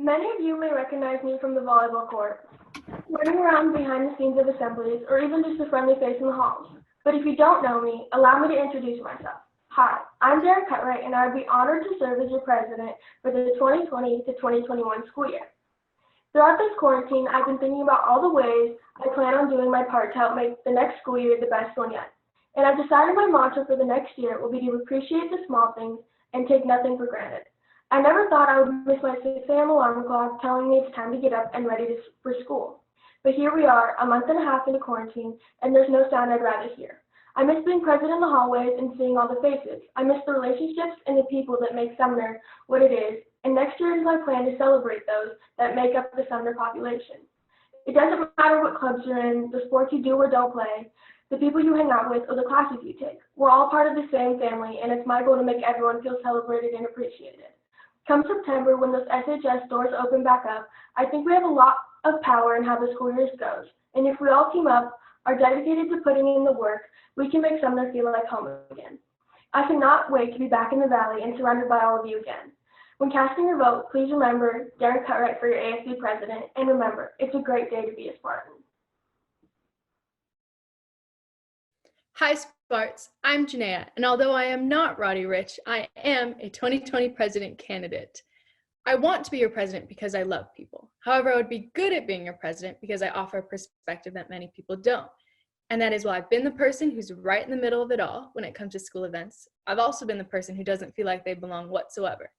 Many of you may recognize me from the volleyball court, running around behind the scenes of assemblies, or even just a friendly face in the halls. But if you don't know me, allow me to introduce myself. Hi, I'm Deryn Cutright, and I would be honored to serve as your president for the 2020 to 2021 school year. Throughout this quarantine, I've been thinking about all the ways I plan on doing my part to help make the next school year the best one yet. And I've decided my mantra for the next year will be to appreciate the small things and take nothing for granted. I never thought I would miss my 6 a.m. alarm clock telling me it's time to get up and ready for school. But here we are, a month and a half into quarantine, and there's no sound I'd rather hear. I miss being present in the hallways and seeing all the faces. I miss the relationships and the people that make Sumner what it is, and next year is my plan to celebrate those that make up the Sumner population. It doesn't matter what clubs you're in, the sports you do or don't play, the people you hang out with, or the classes you take. We're all part of the same family, and it's my goal to make everyone feel celebrated and appreciated. Come September, when those SHS doors open back up, I think we have a lot of power in how the school year goes. And if we all team up, are dedicated to putting in the work, we can make Sumner feel like home again. I cannot wait to be back in the Valley and surrounded by all of you again. When casting your vote, please remember Deryn Cutright for your ASB president, and remember, it's a great day to be a Spartan. Hi Sparts, I'm Janaya, and although I am not Roddy Rich, I am a 2020 president candidate. I want to be your president because I love people. However, I would be good at being your president because I offer a perspective that many people don't. And that is why I've been the person who's right in the middle of it all when it comes to school events. I've also been the person who doesn't feel like they belong whatsoever.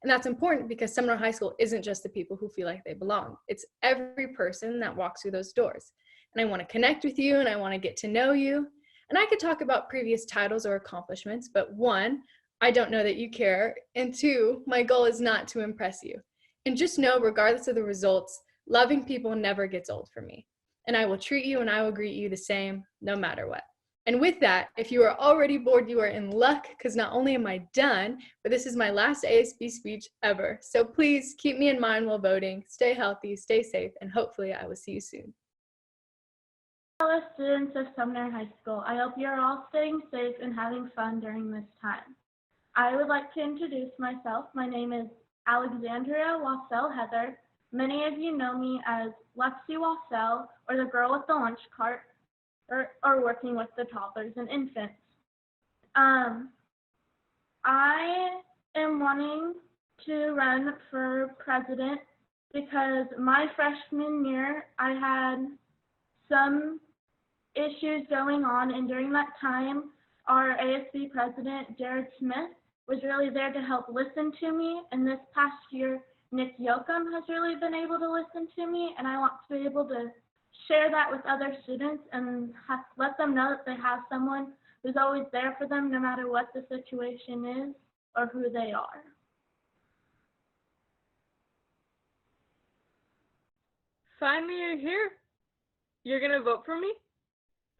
And that's important because Sumner High School isn't just the people who feel like they belong. It's every person that walks through those doors. And I want to connect with you and I want to get to know you. And I could talk about previous titles or accomplishments, but 1, I don't know that you care, and 2, my goal is not to impress you. And just know, regardless of the results, loving people never gets old for me. And I will treat you and I will greet you the same, no matter what. And with that, if you are already bored, you are in luck, because not only am I done, but this is my last ASB speech ever. So please keep me in mind while voting, stay healthy, stay safe, and hopefully I will see you soon. Hello students of Sumner High School. I hope you're all staying safe and having fun during this time. I would like to introduce myself. My name is Alexandria Wasell Heather. Many of you know me as Lexi Wasell, or the girl with the lunch cart, or working with the toddlers and infants. I am wanting to run for president because my freshman year I had some issues going on, and during that time our ASB president, Jared Smith, was really there to help listen to me, and this past year Nick Yoakum has really been able to listen to me, and I want to be able to share that with other students and let them know that they have someone who's always there for them no matter what the situation is or who they are. Finally, you're here. You're going to vote for me?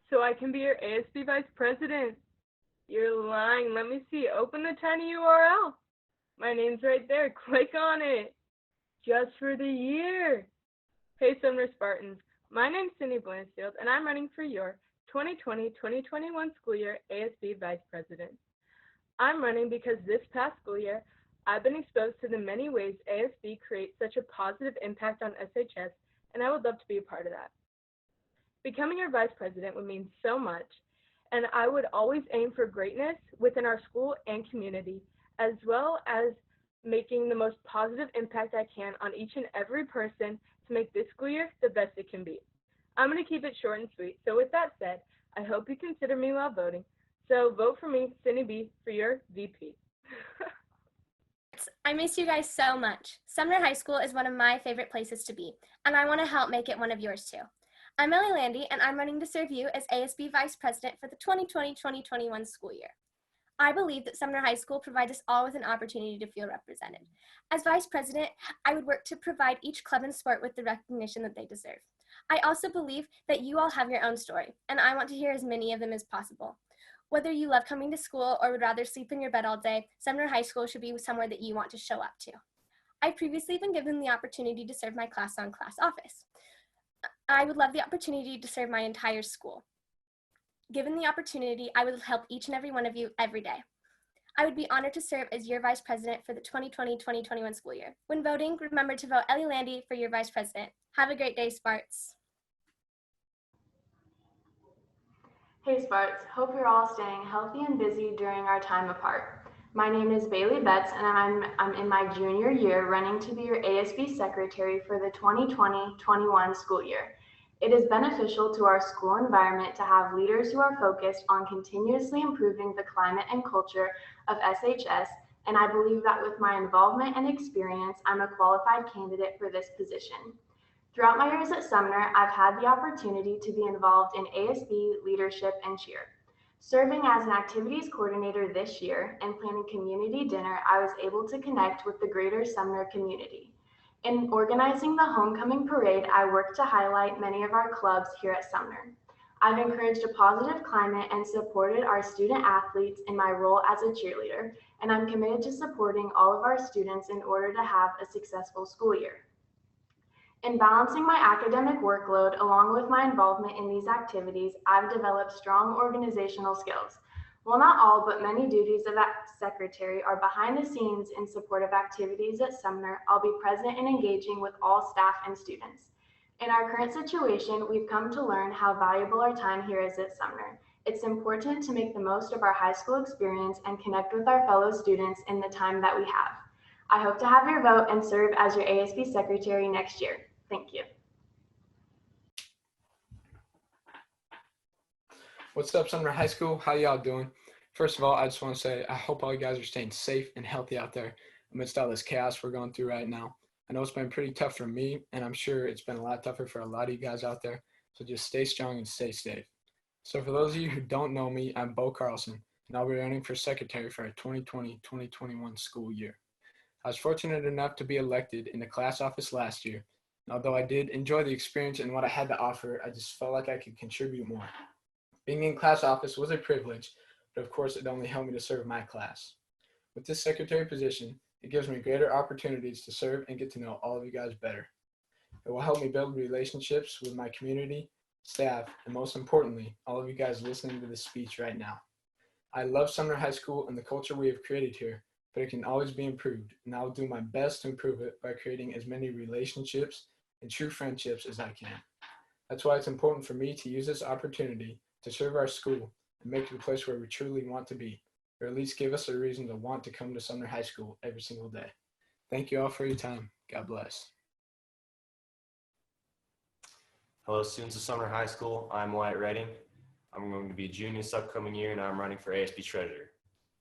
So I can be your ASB Vice President. You're lying. Let me see. Open the tiny URL. My name's right there. Click on it. Just for the year. Hey, Sumner Spartans. My name's Blansfield, and I'm running for your 2020-2021 school year ASB Vice President. I'm running because this past school year, I've been exposed to the many ways ASB creates such a positive impact on SHS, and I would love to be a part of that. Becoming your vice president would mean so much, and I would always aim for greatness within our school and community, as well as making the most positive impact I can on each and every person to make this school year the best it can be. I'm going to keep it short and sweet, so with that said, I hope you consider me while voting. So vote for me, Cindy B, for your VP. I miss you guys so much. Sumner High School is one of my favorite places to be, and I want to help make it one of yours too. I'm Elly Lande, and I'm running to serve you as ASB Vice President for the 2020-2021 school year. I believe that Sumner High School provides us all with an opportunity to feel represented. As Vice President, I would work to provide each club and sport with the recognition that they deserve. I also believe that you all have your own story, and I want to hear as many of them as possible. Whether you love coming to school or would rather sleep in your bed all day, Sumner High School should be somewhere that you want to show up to. I've previously been given the opportunity to serve my class on class office. I would love the opportunity to serve my entire school. Given the opportunity, I would help each and every one of you every day. I would be honored to serve as your vice president for the 2020-2021 school year. When voting, remember to vote Elly Lande for your vice president. Have a great day, Sparts. Hey Sparts, hope you're all staying healthy and busy during our time apart. My name is Bailey Betts and I'm in my junior year running to be your ASB Secretary for the 2020-21 school year. It is beneficial to our school environment to have leaders who are focused on continuously improving the climate and culture of SHS, and I believe that with my involvement and experience, I'm a qualified candidate for this position. Throughout my years at Sumner, I've had the opportunity to be involved in ASB leadership and cheer. Serving as an activities coordinator this year and planning community dinner, I was able to connect with the greater Sumner community. In organizing the homecoming parade, I worked to highlight many of our clubs here at Sumner. I've encouraged a positive climate and supported our student athletes in my role as a cheerleader, and I'm committed to supporting all of our students in order to have a successful school year. In balancing my academic workload along with my involvement in these activities, I've developed strong organizational skills. While not all, but many duties of that secretary are behind the scenes in support of activities at Sumner, I'll be present and engaging with all staff and students. In our current situation, we've come to learn how valuable our time here is at Sumner. It's important to make the most of our high school experience and connect with our fellow students in the time that we have. I hope to have your vote and serve as your ASB secretary next year. Thank you. What's up, Sumner High School? How y'all doing? First of all, I just want to say I hope all you guys are staying safe and healthy out there amidst all this chaos we're going through right now. I know it's been pretty tough for me, and I'm sure it's been a lot tougher for a lot of you guys out there. So just stay strong and stay safe. So for those of you who don't know me, I'm Bo Carlson, and I'll be running for secretary for our 2020-2021 school year. I was fortunate enough to be elected in the class office last year. And although I did enjoy the experience and what I had to offer, I just felt like I could contribute more. Being in class office was a privilege, but of course it only helped me to serve my class. With this secretary position, it gives me greater opportunities to serve and get to know all of you guys better. It will help me build relationships with my community, staff, and most importantly, all of you guys listening to this speech right now. I love Sumner High School and the culture we have created here, but it can always be improved, and I will do my best to improve it by creating as many relationships and true friendships as I can. That's why it's important for me to use this opportunity to serve our school and make it a place where we truly want to be, or at least give us a reason to want to come to Sumner High School every single day. Thank you all for your time. God bless. Hello, students of Sumner High School. I'm Wyatt Redding. I'm going to be a junior this upcoming year, and I'm running for ASB Treasurer.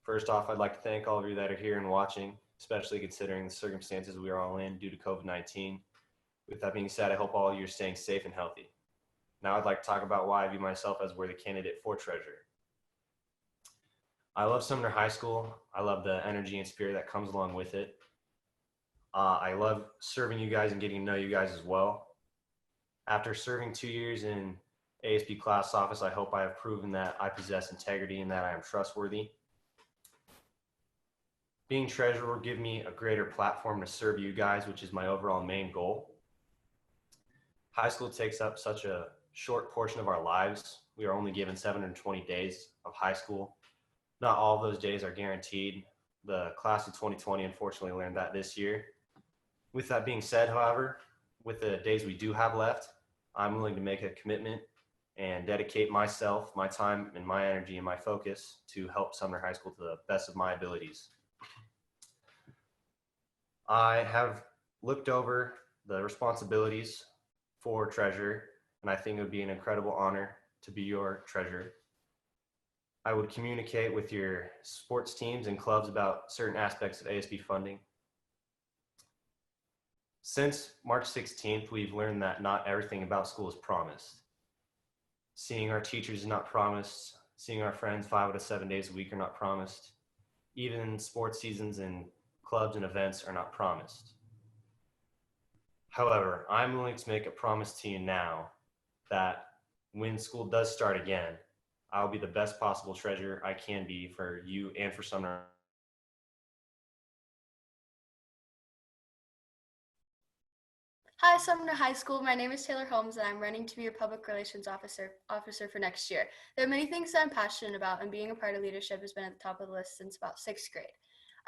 First off, I'd like to thank all of you that are here and watching, especially considering the circumstances we are all in due to COVID-19. With that being said, I hope all of you are staying safe and healthy. Now I'd like to talk about why I view myself as worthy candidate for treasurer. I love Sumner High School. I love the energy and spirit that comes along with it. I love serving you guys and getting to know you guys as well. After serving 2 years in ASB class office, I hope I have proven that I possess integrity and that I am trustworthy. Being treasurer will give me a greater platform to serve you guys, which is my overall main goal. High school takes up such a short portion of our lives. We are only given 720 days of high school. Not all of those days are guaranteed. The class of 2020 unfortunately learned that this year. With that being said, however, with the days we do have left, I'm willing to make a commitment and dedicate myself, my time, and my energy and my focus to help Sumner High School to the best of my abilities. I have looked over the responsibilities for treasurer, and I think it would be an incredible honor to be your treasurer. I would communicate with your sports teams and clubs about certain aspects of ASB funding. Since March 16th, we've learned that not everything about school is promised. Seeing our teachers is not promised. Seeing our friends 5 out of 7 days a week are not promised. Even sports seasons and clubs and events are not promised. However, I'm willing to make a promise to you now that when school does start again, I'll be the best possible treasurer I can be for you and for Sumner. Hi, Sumner High School. My name is Taylor Holmes, and I'm running to be your public relations officer for next year. There are many things that I'm passionate about, and being a part of leadership has been at the top of the list since about 6th grade.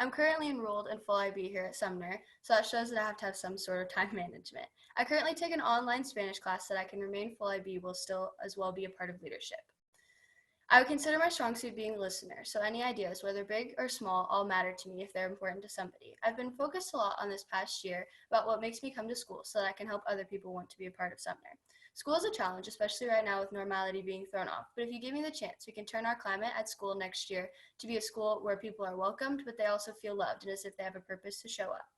I'm currently enrolled in full IB here at Sumner, so that shows that I have to have some sort of time management. I currently take an online Spanish class so that I can remain full IB while still as well be a part of leadership. I would consider my strong suit being a listener, so any ideas, whether big or small, all matter to me if they're important to somebody. I've been focused a lot on this past year about what makes me come to school so that I can help other people want to be a part of Sumner. School is a challenge, especially right now with normality being thrown off, but if you give me the chance, we can turn our climate at school next year to be a school where people are welcomed, but they also feel loved and as if they have a purpose to show up.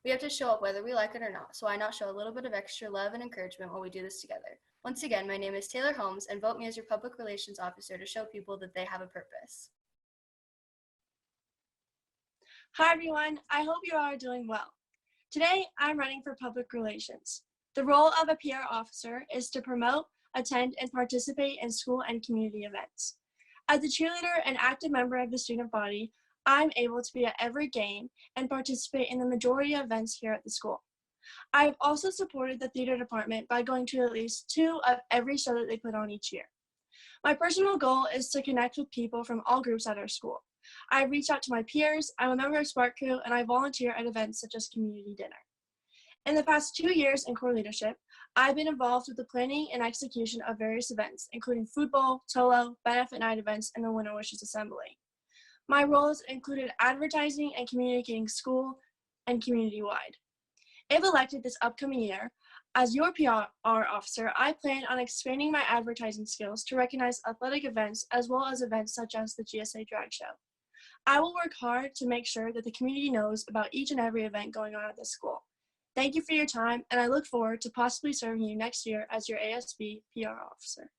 We have to show up whether we like it or not, so why not show a little bit of extra love and encouragement while we do this together? Once again, my name is Taylor Holmes, and vote me as your public relations officer to show people that they have a purpose. Hi everyone, I hope you all are doing well. Today, I'm running for public relations. The role of a PR officer is to promote, attend, and participate in school and community events. As a cheerleader and active member of the student body, I'm able to be at every game and participate in the majority of events here at the school. I've also supported the theater department by going to at least 2 of every show that they put on each year. My personal goal is to connect with people from all groups at our school. I've reached out to my peers, I'm a member of Spark Crew, and I volunteer at events such as community dinner. In the past 2 years in core leadership, I've been involved with the planning and execution of various events, including food bowl, Tolo, benefit night events, and the Winter Wishes Assembly. My roles included advertising and communicating school and community-wide. If elected this upcoming year, as your PR officer, I plan on expanding my advertising skills to recognize athletic events as well as events such as the GSA Drag Show. I will work hard to make sure that the community knows about each and every event going on at this school. Thank you for your time, and I look forward to possibly serving you next year as your ASB PR officer.